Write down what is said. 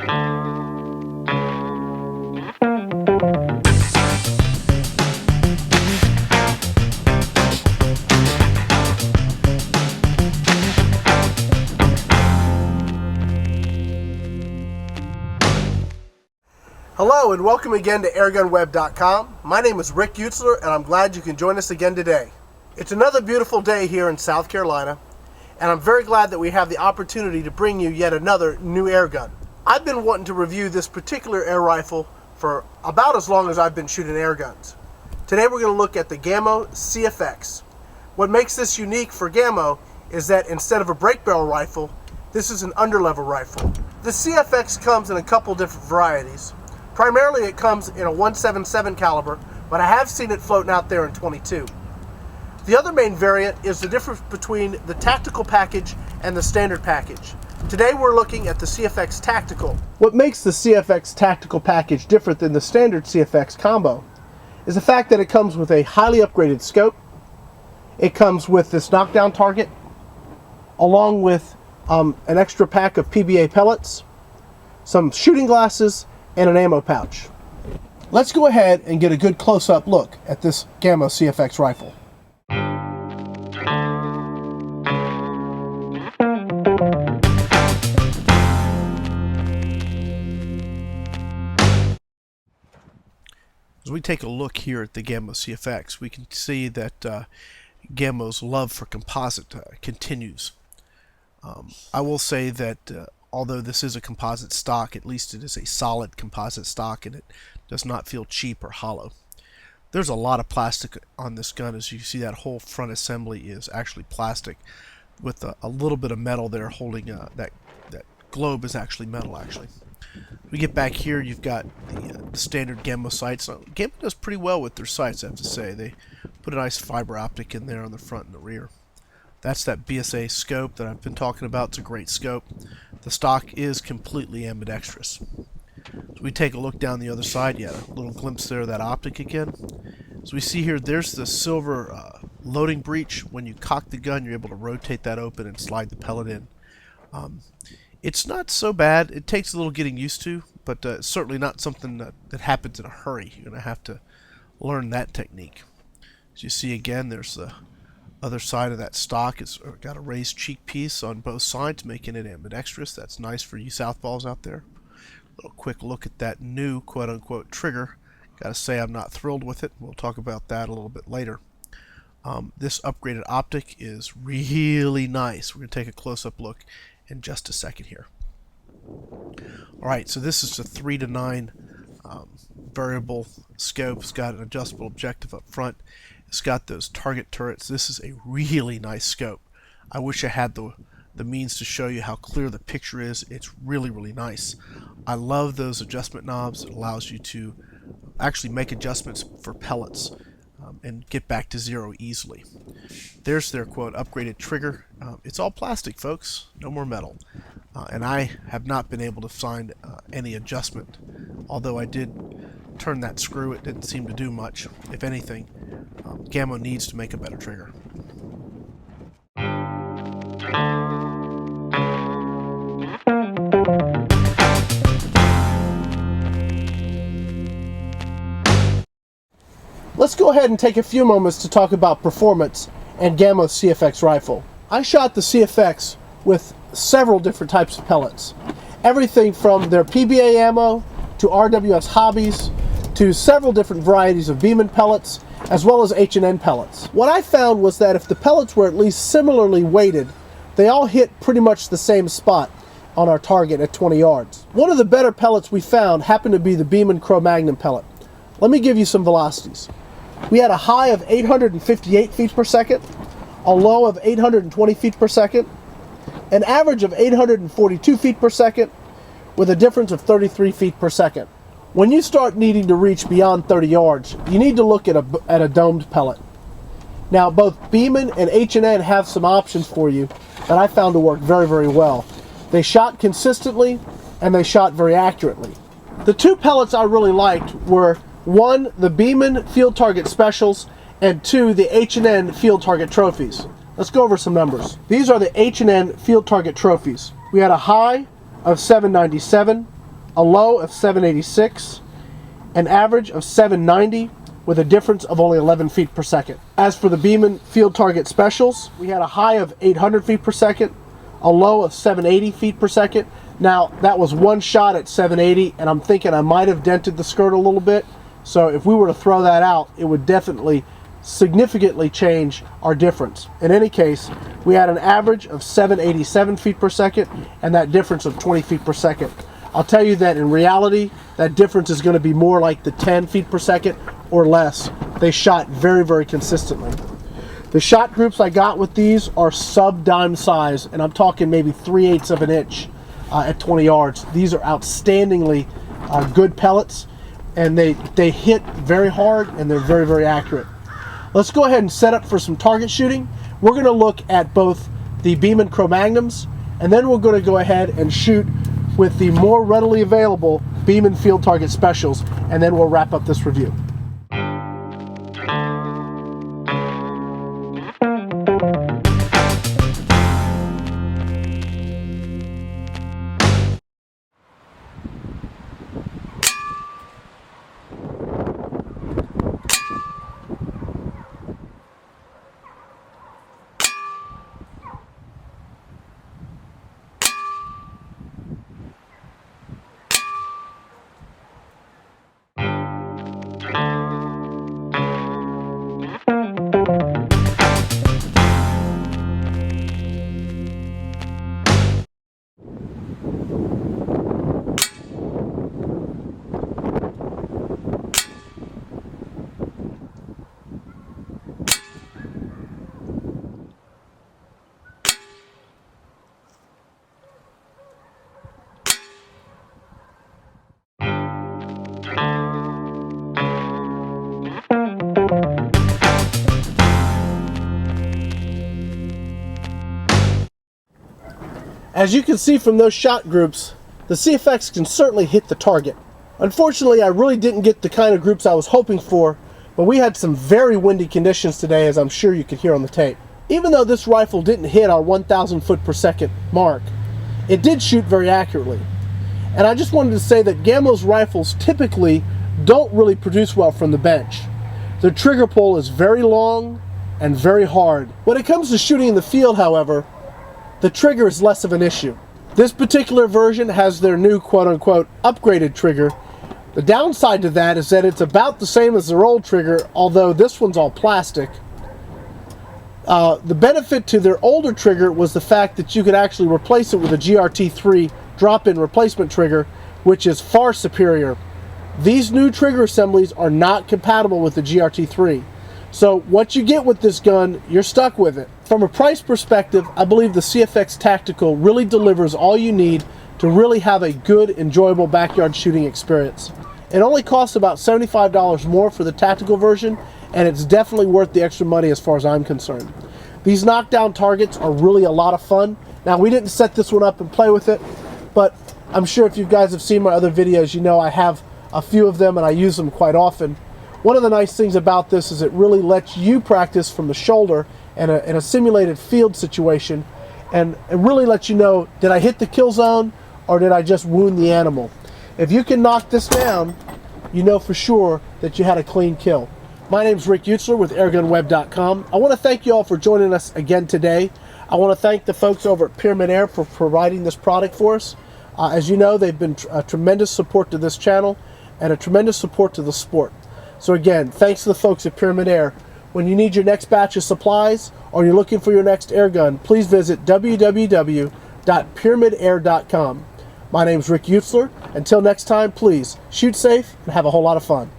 Hello and welcome again to airgunweb.com. My name is Rick Utzler and I'm glad you can join us again today. It's another beautiful day here in South Carolina and I'm very glad that we have the opportunity to bring you yet another new air gun. I've been wanting to review this particular air rifle for about as long as I've been shooting air guns. Today we're going to look at the Gamo CFX. What makes this unique for Gamo is that instead of a break barrel rifle, this is an underlevel rifle. The CFX comes in a couple different varieties. Primarily it comes in a .177 caliber, but I have seen it floating out there in .22. The other main variant is the difference between the tactical package and the standard package. Today we're looking at the CFX Tactical. What makes the CFX Tactical package different than the standard CFX combo is the fact that it comes with a highly upgraded scope. It comes with this knockdown target, along with an extra pack of PBA pellets, some shooting glasses, and an ammo pouch. Let's go ahead and get a good close-up look at this Gamo CFX rifle. As we take a look here at the Gamo CFX, we can see that Gamo's love for composite continues. I will say that although this is a composite stock, at least it is a solid composite stock and it does not feel cheap or hollow. There's a lot of plastic on this gun. As you see, that whole front assembly is actually plastic with a little bit of metal there holding that globe is actually metal actually. We get back here, you've got the standard Gamo sights. Gamo does pretty well with their sights, I have to say. They put a nice fiber optic in there on the front and the rear. That's that BSA scope that I've been talking about. It's a great scope. The stock is completely ambidextrous. So we take a look down the other side. Yeah, a little glimpse there of that optic again. So we see here, there's the silver loading breech. When you cock the gun, you're able to rotate that open and slide the pellet in. It's not so bad. It takes a little getting used to, but it's certainly not something that happens in a hurry. You're going to have to learn that technique. As you see again, there's the other side of that stock. It's got a raised cheek piece on both sides, making it ambidextrous. That's nice for you southpaws out there. A little quick look at that new quote-unquote trigger. Gotta say I'm not thrilled with it. We'll talk about that a little bit later. This upgraded optic is really nice. We're going to take a close-up look in just a second here. Alright, so this is a 3:9 variable scope. It's got an adjustable objective up front. It's got those target turrets. This is a really nice scope. I wish I had the means to show you how clear the picture is. It's really, really nice. I love those adjustment knobs. It allows you to actually make adjustments for pellets and get back to zero easily. There's their quote upgraded trigger. It's all plastic, folks. No more metal. And I have not been able to find any adjustment. Although I did turn that screw, it didn't seem to do much. If anything, Gamo needs to make a better trigger. Let's go ahead and take a few moments to talk about performance and Gamo CFX rifle. I shot the CFX with several different types of pellets. Everything from their PBA ammo to RWS hobbies to several different varieties of Beeman pellets as well as H&N pellets. What I found was that if the pellets were at least similarly weighted, they all hit pretty much the same spot on our target at 20 yards. One of the better pellets we found happened to be the Beeman Cro-Magnon pellet. Let me give you some velocities. We had a high of 858 feet per second, a low of 820 feet per second, an average of 842 feet per second, with a difference of 33 feet per second. When you start needing to reach beyond 30 yards, you need to look at a domed pellet. Now, both Beeman and H&N have some options for you that I found to work very, very well. They shot consistently, and they shot very accurately. The two pellets I really liked were, one, the Beeman Field Target Specials, and two, the H&N Field Target Trophies. Let's go over some numbers. These are the H&N Field Target Trophies. We had a high of 797, a low of 786, an average of 790, with a difference of only 11 feet per second. As for the Beeman field target specials, we had a high of 800 feet per second, a low of 780 feet per second. Now, that was one shot at 780, and I'm thinking I might have dented the skirt a little bit. So if we were to throw that out, it would definitely significantly change our difference. In any case, we had an average of 787 feet per second, and that difference of 20 feet per second. I'll tell you that in reality, that difference is going to be more like the 10 feet per second or less. They shot very, very consistently. The shot groups I got with these are sub-dime size, and I'm talking maybe 3/8 of an inch at 20 yards. These are outstandingly good pellets, and they hit very hard, and they're very, very accurate. Let's go ahead and set up for some target shooting. We're going to look at both the Beeman Cro-Magnums, and then we're going to go ahead and shoot with the more readily available Beeman field target specials, and then we'll wrap up this review. As you can see from those shot groups, the CFX can certainly hit the target. Unfortunately, I really didn't get the kind of groups I was hoping for, but we had some very windy conditions today, as I'm sure you could hear on the tape. Even though this rifle didn't hit our 1,000 foot per second mark, it did shoot very accurately. And I just wanted to say that Gamo's rifles typically don't really produce well from the bench. The trigger pull is very long and very hard. When it comes to shooting in the field, however, the trigger is less of an issue. This particular version has their new quote-unquote upgraded trigger. The downside to that is that it's about the same as their old trigger, although this one's all plastic. The benefit to their older trigger was the fact that you could actually replace it with a GRTIII drop-in replacement trigger, which is far superior. These new trigger assemblies are not compatible with the GRTIII. So what you get with this gun, you're stuck with it. From a price perspective, I believe the CFX Tactical really delivers all you need to really have a good, enjoyable backyard shooting experience. It only costs about $75 more for the tactical version, and it's definitely worth the extra money as far as I'm concerned. These knockdown targets are really a lot of fun. Now, we didn't set this one up and play with it, but I'm sure if you guys have seen my other videos, you know I have a few of them and I use them quite often. One of the nice things about this is it really lets you practice from the shoulder in a simulated field situation, and it really lets you know, did I hit the kill zone or did I just wound the animal? If you can knock this down, you know for sure that you had a clean kill. My name's Rick Utzler with airgunweb.com. I want to thank you all for joining us again today. I want to thank the folks over at Pyramid Air for providing this product for us. As you know, they've been a tremendous support to this channel and a tremendous support to the sport. So again, thanks to the folks at Pyramid Air. When you need your next batch of supplies or you're looking for your next air gun, please visit www.pyramidair.com. My name's Rick Utzler. Until next time, please shoot safe and have a whole lot of fun.